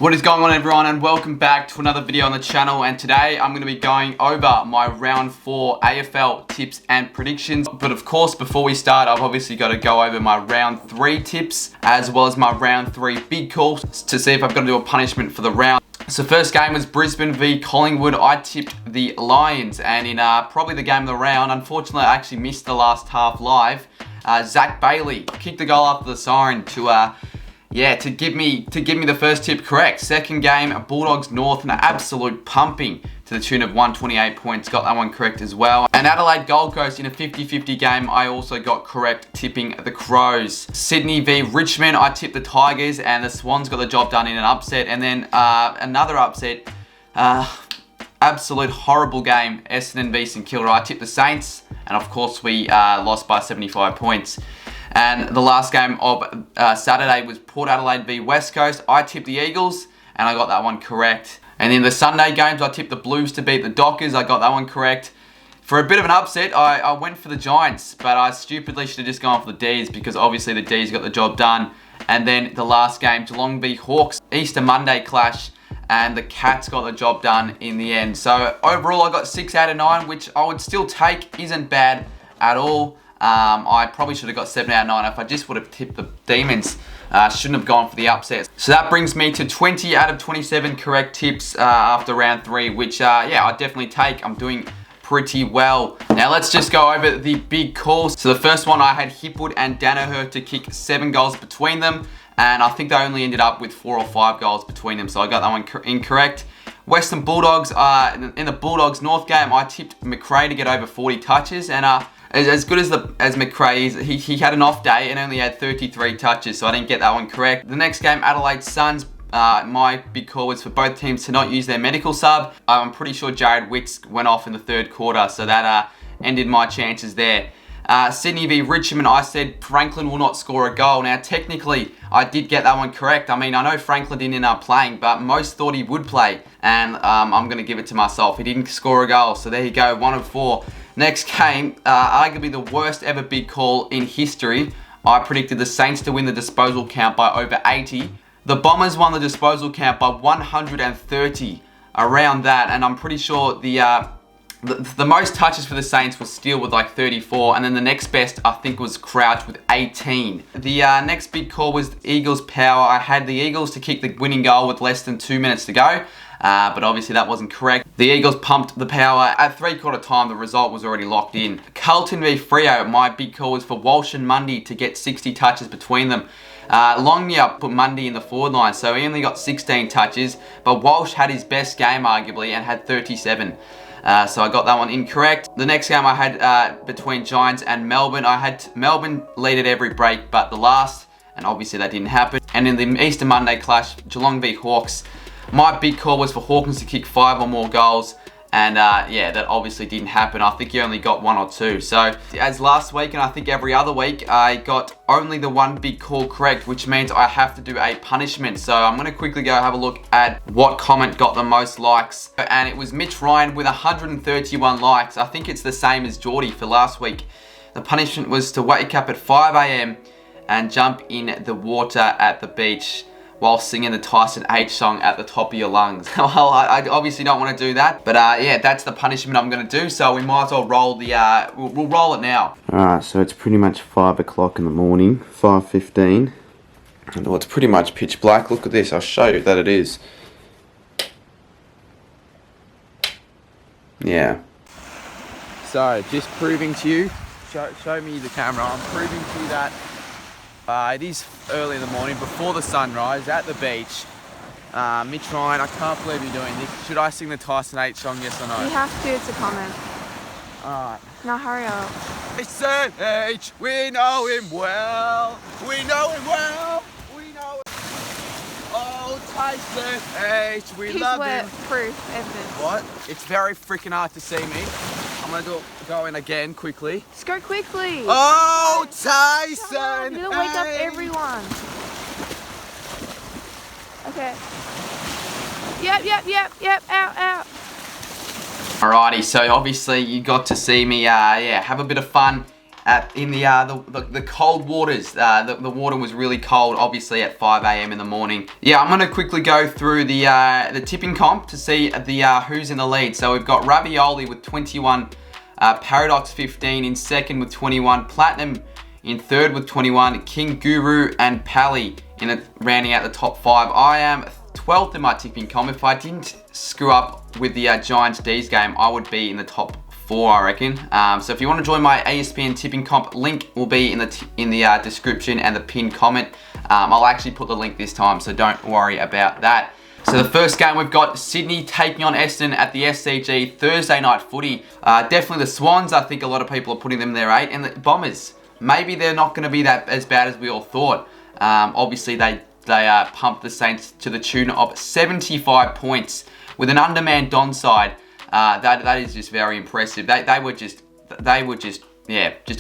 What is going on, everyone, and welcome back to another video on the channel. And today I'm going to be going over my round 4 AFL tips and predictions. But of course, before we start, I've obviously got to go over my round 3 tips as well as my round 3 big calls to see if I've got to do a punishment for the round. So first game was Brisbane v Collingwood. I tipped the Lions, and in probably the game of the round, unfortunately I actually missed the last half live. Zach Bailey kicked the goal after the siren to give me the first tip correct. Second game, Bulldogs North, an absolute pumping to the tune of 128 points. Got that one correct as well. And Adelaide Gold Coast in a 50-50 game, I also got correct, tipping the Crows. Sydney v Richmond, I tipped the Tigers, and the Swans got the job done in an upset. And then another upset, absolute horrible game, Essendon v St Kilda. I tipped the Saints, and of course we lost by 75 points. And the last game of Saturday was Port Adelaide v West Coast. I tipped the Eagles, and I got that one correct. And in the Sunday games, I tipped the Blues to beat the Dockers. I got that one correct. For a bit of an upset, I went for the Giants, but I stupidly should have just gone for the D's because obviously the D's got the job done. And then the last game, Geelong v Hawks, Easter Monday clash, and the Cats got the job done in the end. So overall, I got 6 out of 9, which I would still take. Isn't bad at all. I probably should have got 7 out of 9 if I just would have tipped the Demons. Shouldn't have gone for the upsets. So that brings me to 20 out of 27 correct tips after round 3, which, I definitely take. I'm doing pretty well. Now let's just go over the big calls. So the first one, I had Hipwood and Danaher to kick 7 goals between them, and I think they only ended up with 4 or 5 goals between them, so I got that one incorrect. Western Bulldogs, in the Bulldogs North game, I tipped McRae to get over 40 touches, and as good as McRae is, he had an off day and only had 33 touches, so I didn't get that one correct. The next game, Adelaide Suns, my big call was for both teams to not use their medical sub. I'm pretty sure Jared Wicks went off in the third quarter, so that ended my chances there. Sydney v Richmond, I said Franklin will not score a goal. Now, technically, I did get that one correct. I mean, I know Franklin didn't end up playing, but most thought he would play, and I'm going to give it to myself. He didn't score a goal, so there you go, 1 of 4. Next game, arguably the worst ever big call in history. I predicted the Saints to win the disposal count by over 80. The Bombers won the disposal count by 130, around that, and I'm pretty sure the most touches for the Saints was Steele with like 34, and then the next best I think was Crouch with 18. The next big call was the Eagles Power. I had the Eagles to kick the winning goal with less than 2 minutes to go, but obviously that wasn't correct. The Eagles pumped the Power. At 3/4 time, the result was already locked in. Carlton v Freo, my big call was for Walsh and Mundy to get 60 touches between them. Longyear put Mundy in the forward line, so he only got 16 touches, but Walsh had his best game arguably and had 37. So I got that one incorrect. The next game I had between Giants and Melbourne, I had Melbourne lead at every break but the last, and obviously that didn't happen. And in the Easter Monday clash, Geelong v Hawks, my big call was for Hawkins to kick 5 or more goals, and that obviously didn't happen. I think he only got 1 or 2. So as last week, and I think every other week, I got only the one big call correct, which means I have to do a punishment. So I'm going to quickly go have a look at what comment got the most likes. And it was Mitch Ryan with 131 likes. I think it's the same as Geordie for last week. The punishment was to wake up at 5 a.m. and jump in the water at the beach while singing the Tyson H song at the top of your lungs. Well, I obviously don't want to do that, but that's the punishment I'm going to do, so we might as well roll we'll roll it now. Alright, so it's pretty much 5 o'clock in the morning, 5:15. Well, it's pretty much pitch black. Look at this, I'll show you that it is. Yeah. So, just proving to you, show me the camera, I'm proving to you that it is early in the morning, before the sunrise, at the beach. Mitch Ryan, I can't believe you're doing this. Should I sing the Tyson H song, yes or no? You have to, it's a comment. Alright. Now hurry up. Tyson H, we know him well. We know him well. We know him. Oh, Tyson H, we love him. Proof, evidence. What? It's very freaking hard to see me. I'm gonna go in again quickly. Just go quickly. Oh, Tyson! You're gonna wake up everyone. Okay. Yep. Out. Alrighty, so obviously you got to see me, have a bit of fun in the cold waters. The water was really cold, obviously at 5 a.m. in the morning. Yeah, I'm gonna quickly go through the tipping comp to see who's in the lead. So we've got Ravioli with 21, Paradox 15 in second with 21, Platinum in third with 21, King Guru and Pally rounding out the top 5. I am 12th in my tipping comp. If I didn't screw up with the Giants D's game, I would be in the top 4, I reckon. So if you want to join my ASPN tipping comp, link will be in the description and the pinned comment. I'll actually put the link this time, so don't worry about that. So the first game, we've got Sydney taking on Essendon at the SCG, Thursday night footy. Definitely the Swans, I think a lot of people are putting them there 8, and the Bombers, maybe they're not going to be that as bad as we all thought. Obviously they pumped the Saints to the tune of 75 points with an undermanned Don side. That is just very impressive. They were just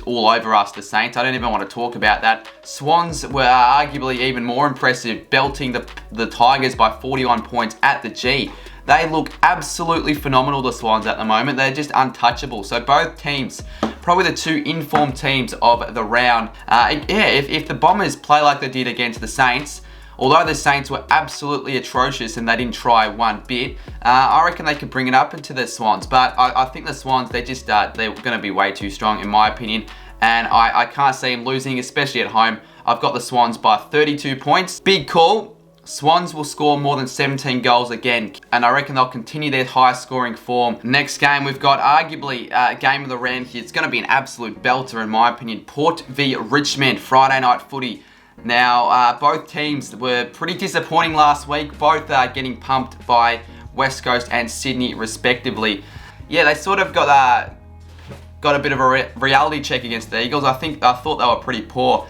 all over us, the Saints. I don't even want to talk about that. Swans were arguably even more impressive, belting the Tigers by 41 points at the G. They look absolutely phenomenal, the Swans, at the moment. They're just untouchable. So both teams, probably the two informed teams of the round. If the Bombers play like they did against the Saints, although the Saints were absolutely atrocious and they didn't try one bit, I reckon they could bring it up into the Swans. But I think the Swans, they're going to be way too strong, in my opinion. And I can't see them losing, especially at home. I've got the Swans by 32 points. Big call. Swans will score more than 17 goals again, and I reckon they'll continue their high scoring form. Next game, we've got arguably a game of the round here. It's going to be an absolute belter, in my opinion. Port v Richmond, Friday night footy. Now, both teams were pretty disappointing last week, both getting pumped by West Coast and Sydney, respectively. Yeah, they sort of got a bit of a reality check against the Eagles. I thought they were pretty poor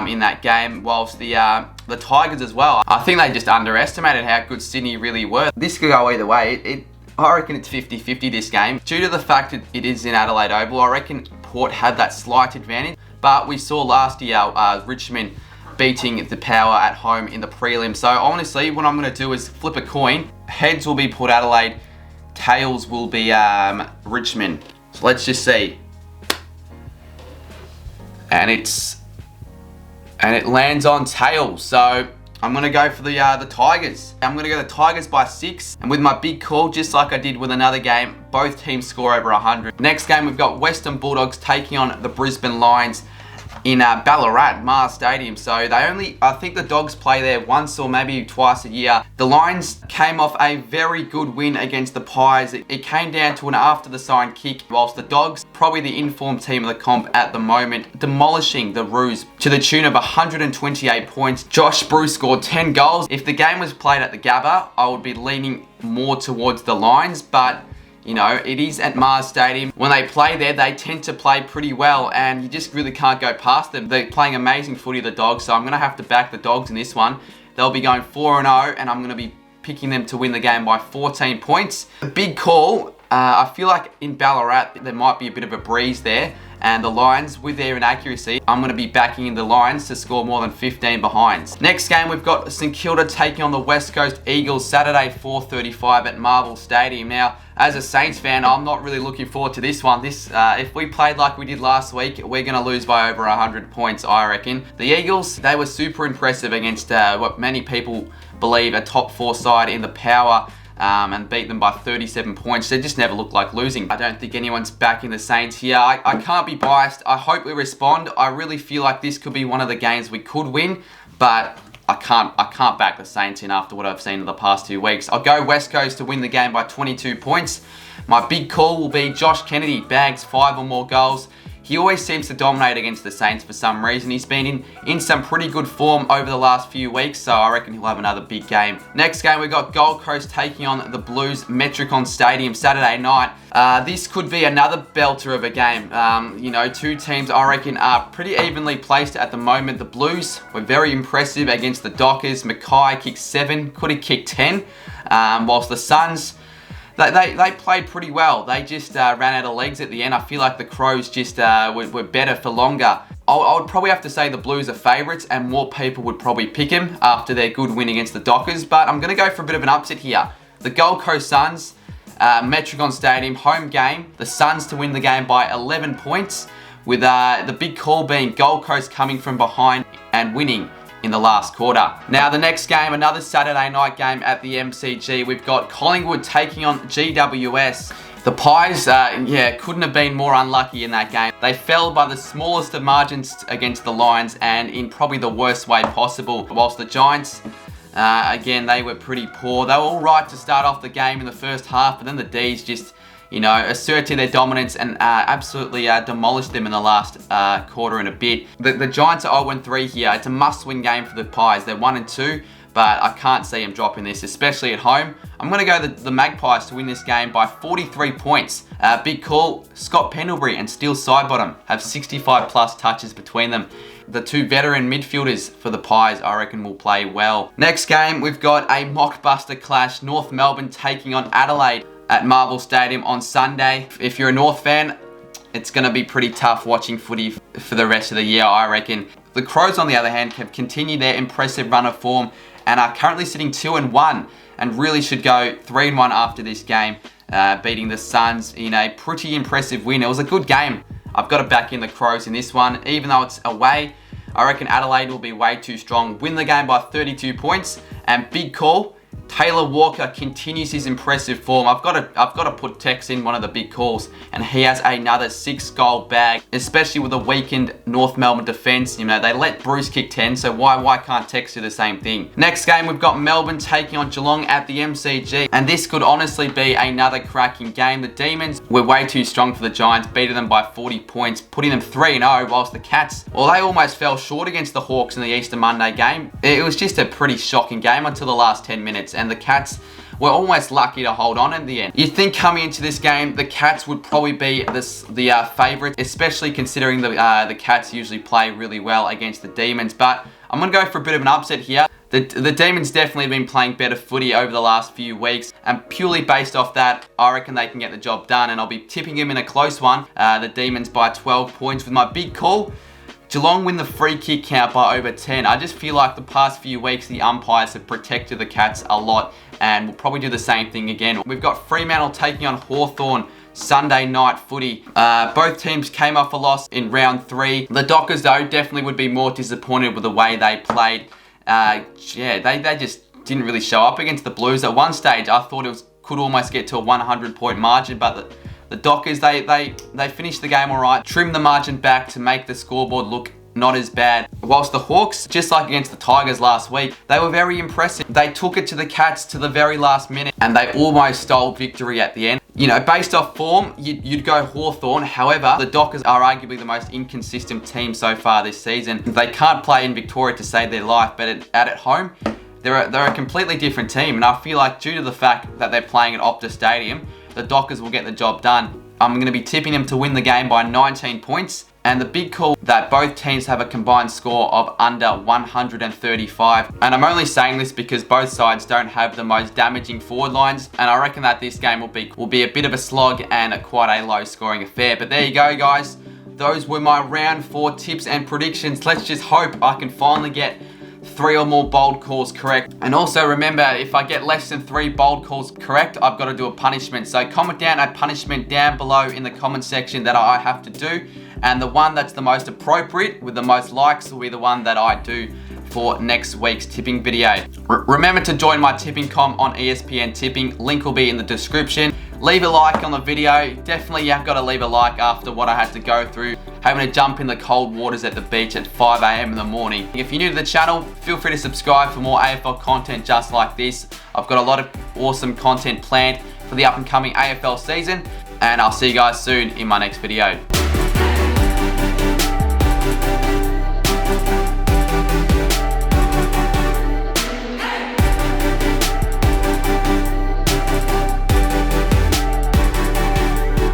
in that game, whilst the Tigers as well. I think they just underestimated how good Sydney really were. This could go either way. I reckon it's 50-50 this game. Due to the fact that it is in Adelaide Oval, I reckon Port had that slight advantage. But we saw last year Richmond beating the Power at home in the prelim. So honestly, what I'm going to do is flip a coin. Heads will be Port Adelaide, tails will be Richmond. So let's just see. And it lands on tails. So I'm going to go for the Tigers. I'm going to go the Tigers by 6. And with my big call, just like I did with another game, both teams score over 100. Next game, we've got Western Bulldogs taking on the Brisbane Lions in Ballarat, Mars Stadium. So I think the Dogs play there once or maybe twice a year. The Lions came off a very good win against the Pies. It came down to an after the sign kick, whilst the Dogs, probably the informed team of the comp at the moment, demolishing the Roos to the tune of 128 points. Josh Bruce scored 10 goals. If the game was played at the Gabba, I would be leaning more towards the Lions, but you know, it is at Mars Stadium. When they play there, they tend to play pretty well, and you just really can't go past them. They're playing amazing footy, the Dogs, so I'm going to have to back the Dogs in this one. They'll be going 4-0, and I'm going to be picking them to win the game by 14 points. A big call. I feel like in Ballarat, there might be a bit of a breeze there. And the Lions, with their inaccuracy, I'm going to be backing in the Lions to score more than 15 behinds. Next game, we've got St Kilda taking on the West Coast Eagles, Saturday 4:35 at Marvel Stadium. Now, as a Saints fan, I'm not really looking forward to this one. If we played like we did last week, we're going to lose by over 100 points, I reckon. The Eagles, they were super impressive against what many people believe a top 4 side in the Power. And beat them by 37 points. They just never looked like losing. I don't think anyone's backing the Saints here. I can't be biased. I hope we respond. I really feel like this could be one of the games we could win, but I can't back the Saints in after what I've seen in the past 2 weeks. I'll go West Coast to win the game by 22 points. My big call will be Josh Kennedy bags 5 or more goals. He always seems to dominate against the Saints for some reason. He's been in some pretty good form over the last few weeks, so I reckon he'll have another big game. Next game, we've got Gold Coast taking on the Blues, Metricon Stadium, Saturday night. This could be another belter of a game. You know, two teams I reckon are pretty evenly placed at the moment. The Blues were very impressive against the Dockers. Mackay kicked 7, could have kicked 10, whilst the Suns, They played pretty well. They just ran out of legs at the end. I feel like the Crows just were better for longer. I would probably have to say the Blues are favourites, and more people would probably pick them after their good win against the Dockers. But I'm going to go for a bit of an upset here. The Gold Coast Suns, Metricon Stadium, home game. The Suns to win the game by 11 points, with the big call being Gold Coast coming from behind and winning in the last quarter. Now the next game, another Saturday night game at the MCG. We've got Collingwood taking on GWS. The Pies, couldn't have been more unlucky in that game. They fell by the smallest of margins against the Lions and in probably the worst way possible. Whilst the Giants, again, they were pretty poor. They were all right to start off the game in the first half, but then the D's just, asserted their dominance and absolutely demolished them in the last quarter and a bit. The Giants are 0-3 here. It's a must-win game for the Pies. They're 1-2. But I can't see him dropping this, especially at home. I'm going to go the Magpies to win this game by 43 points. Big call, Scott Pendlebury and Steele Sidebottom have 65 plus touches between them. The two veteran midfielders for the Pies, I reckon, will play well. Next game, we've got a mockbuster clash. North Melbourne taking on Adelaide at Marvel Stadium on Sunday. If you're a North fan, it's going to be pretty tough watching footy for the rest of the year, I reckon. The Crows, on the other hand, have continued their impressive run of form and are currently sitting 2-1 and really should go 3-1 after this game, beating the Suns in a pretty impressive win. It was a good game. I've got to back in the Crows in this one. Even though it's away, I reckon Adelaide will be way too strong. Win the game by 32 points. And big call, Taylor Walker continues his impressive form. I've got to put Tex in one of the big calls, and he has another 6-goal bag, especially with a weakened North Melbourne defence. They let Bruce kick 10, so why can't Tex do the same thing? Next game, we've got Melbourne taking on Geelong at the MCG, and this could honestly be another cracking game. The Demons were way too strong for the Giants, beating them by 40 points, putting them 3-0, whilst the Cats, well, they almost fell short against the Hawks in the Easter Monday game. It was just a pretty shocking game until the last 10 minutes. And the Cats were almost lucky to hold on in the end. You'd think coming into this game, the Cats would probably be the favourite, especially considering the Cats usually play really well against the Demons. But I'm going to go for a bit of an upset here. The Demons definitely have been playing better footy over the last few weeks, and purely based off that, I reckon they can get the job done, and I'll be tipping them in a close one, the Demons by 12 points with my big call. Geelong win the free kick count by over 10. I just feel like the past few weeks, the umpires have protected the Cats a lot and will probably do the same thing again. We've got Fremantle taking on Hawthorn Sunday night footy. Both teams came off a loss in round 3. The Dockers, though, definitely would be more disappointed with the way they played. They just didn't really show up against the Blues. At one stage, I thought could almost get to a 100-point margin, but the Dockers, they finished the game all right, trimmed the margin back to make the scoreboard look not as bad. Whilst the Hawks, just like against the Tigers last week, they were very impressive. They took it to the Cats to the very last minute, and they almost stole victory at the end. Based off form, you'd go Hawthorn. However, the Dockers are arguably the most inconsistent team so far this season. They can't play in Victoria to save their life, but at home, they're a completely different team. And I feel like due to the fact that they're playing at Optus Stadium, the Dockers will get the job done. I'm going to be tipping them to win the game by 19 points. And the big call that both teams have a combined score of under 135. And I'm only saying this because both sides don't have the most damaging forward lines. And I reckon that this game will be a bit of a slog and quite a low scoring affair. But there you go, guys. Those were my round 4 tips and predictions. Let's just hope I can finally get 3 or more bold calls correct. And also remember, if I get less than 3 bold calls correct, I've got to do a punishment. So comment down a punishment down below in the comment section that I have to do. And the one that's the most appropriate with the most likes will be the one that I do for next week's tipping video. Remember to join my tipping comp on ESPN Tipping. Link will be in the description. Leave a like on the video. Definitely you have got to leave a like after what I had to go through, having to jump in the cold waters at the beach at 5 a.m. in the morning. If you're new to the channel, feel free to subscribe for more AFL content just like this. I've got a lot of awesome content planned for the up and coming AFL season, and I'll see you guys soon in my next video.